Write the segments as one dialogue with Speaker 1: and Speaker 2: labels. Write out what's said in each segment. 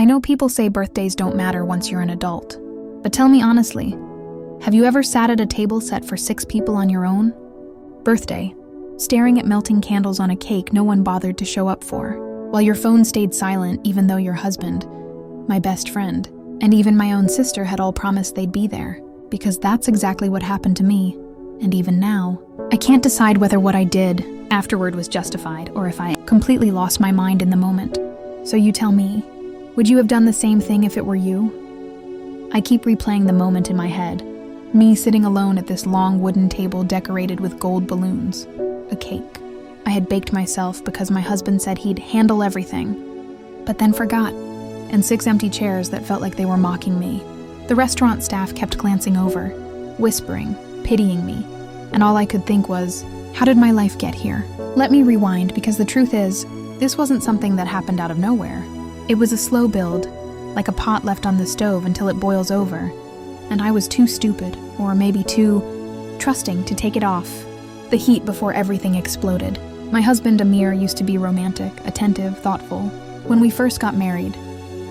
Speaker 1: I know people say birthdays don't matter once you're an adult, but tell me honestly, have you ever sat at a table set for 6 people on your own? Birthday, staring at melting candles on a cake no one bothered to show up for, while your phone stayed silent even though your husband, my best friend, and even my own sister had all promised they'd be there, because that's exactly what happened to me, and even now. I can't decide whether what I did afterward was justified or if I completely lost my mind in the moment. So you tell me, would you have done the same thing if it were you? I keep replaying the moment in my head, me sitting alone at this long wooden table decorated with gold balloons, a cake. I had baked myself because my husband said he'd handle everything, but then forgot, and 6 empty chairs that felt like they were mocking me. The restaurant staff kept glancing over, whispering, pitying me, and all I could think was, how did my life get here? Let me rewind, because the truth is, this wasn't something that happened out of nowhere. It was a slow build, like a pot left on the stove until it boils over, and I was too stupid, or maybe too trusting to take it off the heat before everything exploded. My husband Amir used to be romantic, attentive, thoughtful. When we first got married,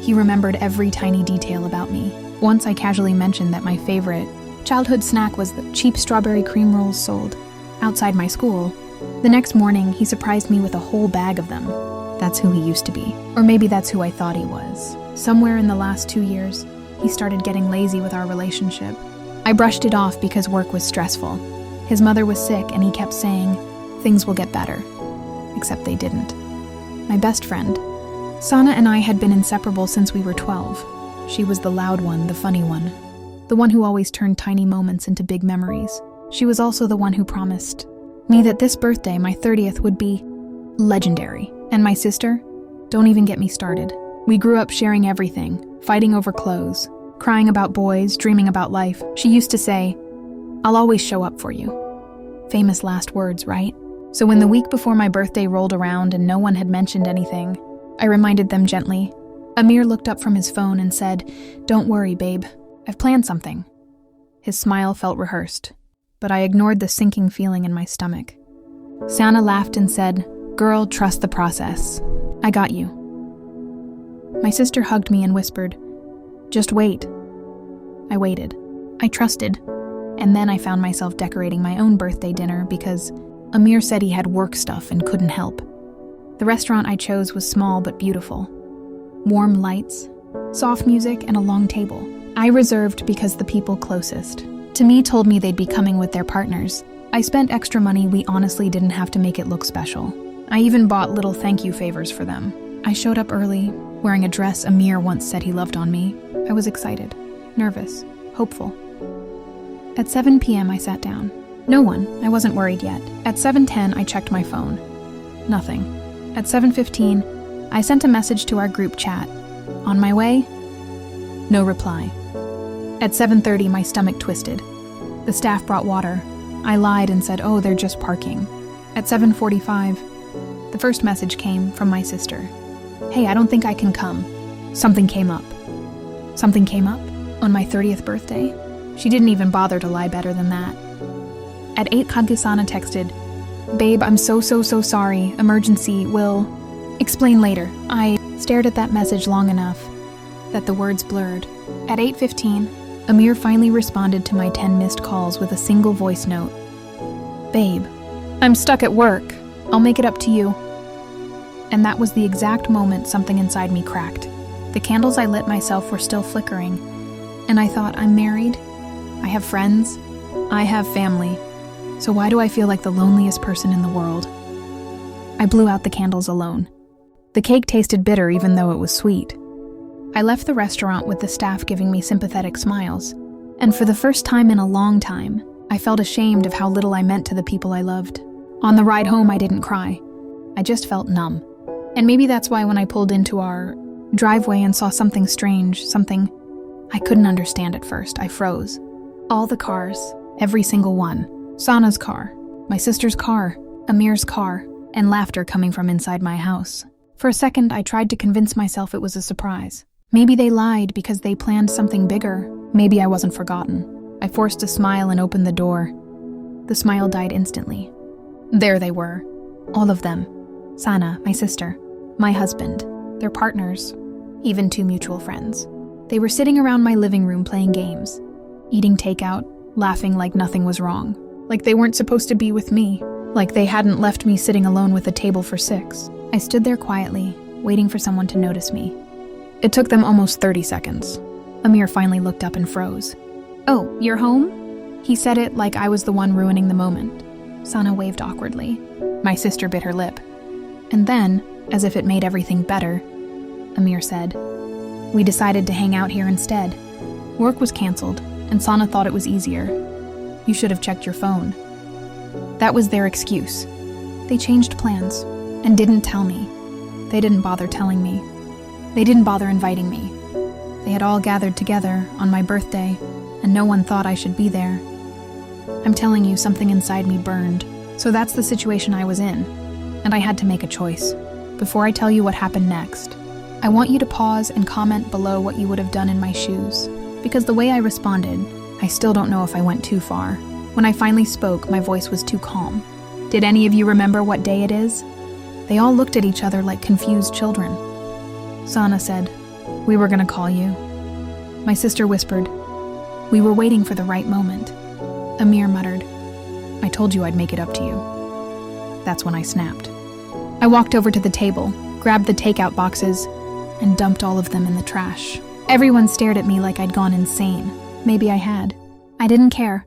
Speaker 1: he remembered every tiny detail about me. Once I casually mentioned that my favorite childhood snack was the cheap strawberry cream rolls sold outside my school. The next morning, he surprised me with a whole bag of them. That's who he used to be. Or maybe that's who I thought he was. Somewhere in the last 2 years, he started getting lazy with our relationship. I brushed it off because work was stressful. His mother was sick and he kept saying, things will get better. Except they didn't. My best friend, Sana, and I had been inseparable since we were 12. She was the loud one, the funny one. The one who always turned tiny moments into big memories. She was also the one who promised me that this birthday, my 30th, would be legendary. And my sister? Don't even get me started. We grew up sharing everything, fighting over clothes, crying about boys, dreaming about life. She used to say, I'll always show up for you. Famous last words, right? So when the week before my birthday rolled around and no one had mentioned anything, I reminded them gently. Amir looked up from his phone and said, don't worry, babe. I've planned something. His smile felt rehearsed, but I ignored the sinking feeling in my stomach. Sana laughed and said, girl, trust the process. I got you. My sister hugged me and whispered, just wait. I waited. I trusted. And then I found myself decorating my own birthday dinner because Amir said he had work stuff and couldn't help. The restaurant I chose was small but beautiful. Warm lights, soft music, and a long table. I reserved because the people closest to me told me they'd be coming with their partners. I spent extra money we honestly didn't have to make it look special. I even bought little thank you favors for them. I showed up early, wearing a dress Amir once said he loved on me. I was excited, nervous, hopeful. At 7 p.m. I sat down. No one. I wasn't worried yet. At 7:10 I checked my phone. Nothing. At 7:15 I sent a message to our group chat. On my way? No reply. At 7:30 my stomach twisted. The staff brought water. I lied and said, oh, they're just parking. At 7:45 the first message came from my sister. Hey, I don't think I can come. Something came up. Something came up? On my 30th birthday? She didn't even bother to lie better than that. At 8, Kagisana texted, babe, I'm so sorry. Emergency, will explain later. I stared at that message long enough that the words blurred. At 8:15, Amir finally responded to my 10 missed calls with a single voice note. Babe, I'm stuck at work. I'll make it up to you. And that was the exact moment something inside me cracked. The candles I lit myself were still flickering, and I thought, I'm married, I have friends, I have family, so why do I feel like the loneliest person in the world? I blew out the candles alone. The cake tasted bitter even though it was sweet. I left the restaurant with the staff giving me sympathetic smiles, and for the first time in a long time, I felt ashamed of how little I meant to the people I loved. On the ride home, I didn't cry. I just felt numb. And maybe that's why when I pulled into our driveway and saw something strange, something I couldn't understand at first, I froze. All the cars, every single one. Sana's car, my sister's car, Amir's car, and laughter coming from inside my house. For a second, I tried to convince myself it was a surprise. Maybe they lied because they planned something bigger. Maybe I wasn't forgotten. I forced a smile and opened the door. The smile died instantly. There they were. All of them. Sana, my sister, my husband, their partners, even 2 mutual friends. They were sitting around my living room playing games, eating takeout, laughing like nothing was wrong, like they weren't supposed to be with me, like they hadn't left me sitting alone with a table for 6. I stood there quietly, waiting for someone to notice me. It took them almost 30 seconds. Amir finally looked up and froze. "Oh, you're home?" He said it like I was the one ruining the moment. Sana waved awkwardly. My sister bit her lip. And then, as if it made everything better, Amir said, "We decided to hang out here instead. Work was canceled, and Sana thought it was easier. You should have checked your phone." That was their excuse. They changed plans and didn't tell me. They didn't bother telling me. They didn't bother inviting me. They had all gathered together on my birthday, and no one thought I should be there. I'm telling you, something inside me burned. So that's the situation I was in, and I had to make a choice. Before I tell you what happened next, I want you to pause and comment below what you would have done in my shoes, because the way I responded, I still don't know if I went too far. When I finally spoke, my voice was too calm. Did any of you remember what day it is? They all looked at each other like confused children. Sana said, "We were gonna call you." My sister whispered, "We were waiting for the right moment." Amir muttered, "I told you I'd make it up to you." That's when I snapped. I walked over to the table, grabbed the takeout boxes, and dumped all of them in the trash. Everyone stared at me like I'd gone insane. Maybe I had. I didn't care.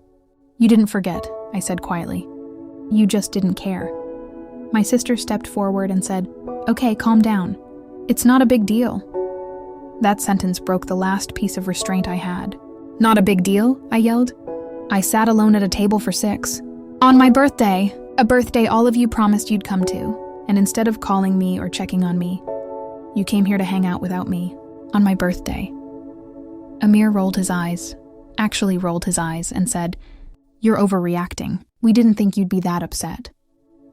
Speaker 1: "You didn't forget," I said quietly. "You just didn't care." My sister stepped forward and said, "Okay, calm down. It's not a big deal." That sentence broke the last piece of restraint I had. "Not a big deal?" I yelled. "I sat alone at a table for 6. On my birthday, a birthday all of you promised you'd come to, and instead of calling me or checking on me, you came here to hang out without me, on my birthday." Amir rolled his eyes, and said, "You're overreacting. We didn't think you'd be that upset."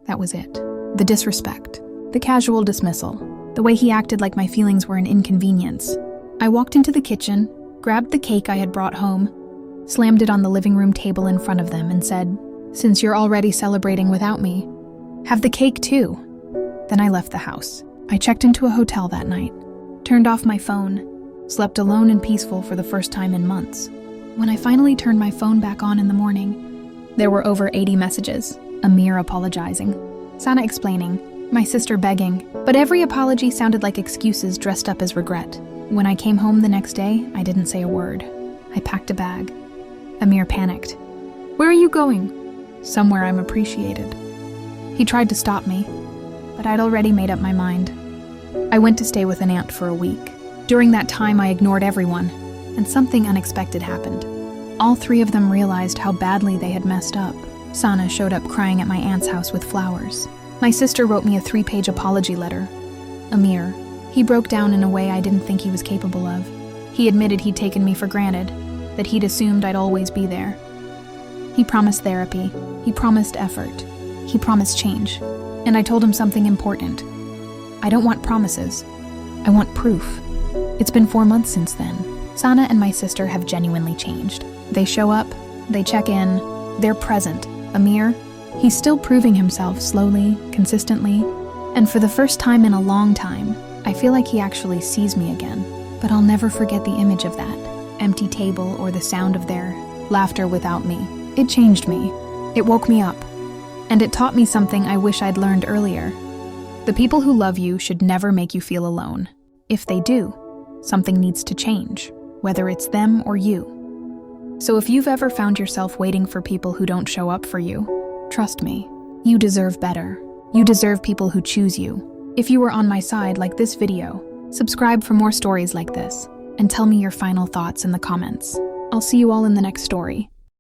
Speaker 1: That was it. The disrespect, the casual dismissal, the way he acted like my feelings were an inconvenience. I walked into the kitchen, grabbed the cake I had brought home, slammed it on the living room table in front of them and said, "Since you're already celebrating without me, have the cake too." Then I left the house. I checked into a hotel that night, turned off my phone, slept alone and peaceful for the first time in months. When I finally turned my phone back on in the morning, there were over 80 messages. Amir apologizing, Sana explaining, my sister begging, but every apology sounded like excuses dressed up as regret. When I came home the next day, I didn't say a word. I packed a bag. Amir panicked. "Where are you going?" "Somewhere I'm appreciated." He tried to stop me, but I'd already made up my mind. I went to stay with an aunt for a week. During that time, I ignored everyone, and something unexpected happened. All 3 of them realized how badly they had messed up. Sana showed up crying at my aunt's house with flowers. My sister wrote me a 3-page apology letter. Amir, he broke down in a way I didn't think he was capable of. He admitted he'd taken me for granted, that he'd assumed I'd always be there. He promised therapy, he promised effort, he promised change, and I told him something important. I don't want promises, I want proof. It's been 4 months since then. Sana and my sister have genuinely changed. They show up, they check in, they're present. Amir, he's still proving himself slowly, consistently, and for the first time in a long time, I feel like he actually sees me again. But I'll never forget the image of that empty table or the sound of their laughter without me. It changed me. It woke me up. And it taught me something I wish I'd learned earlier. The people who love you should never make you feel alone. If they do, something needs to change, whether it's them or you. So if you've ever found yourself waiting for people who don't show up for you, trust me, you deserve better. You deserve people who choose you. If you were on my side like this video, subscribe for more stories like this, and tell me your final thoughts in the comments. I'll see you all in the next story.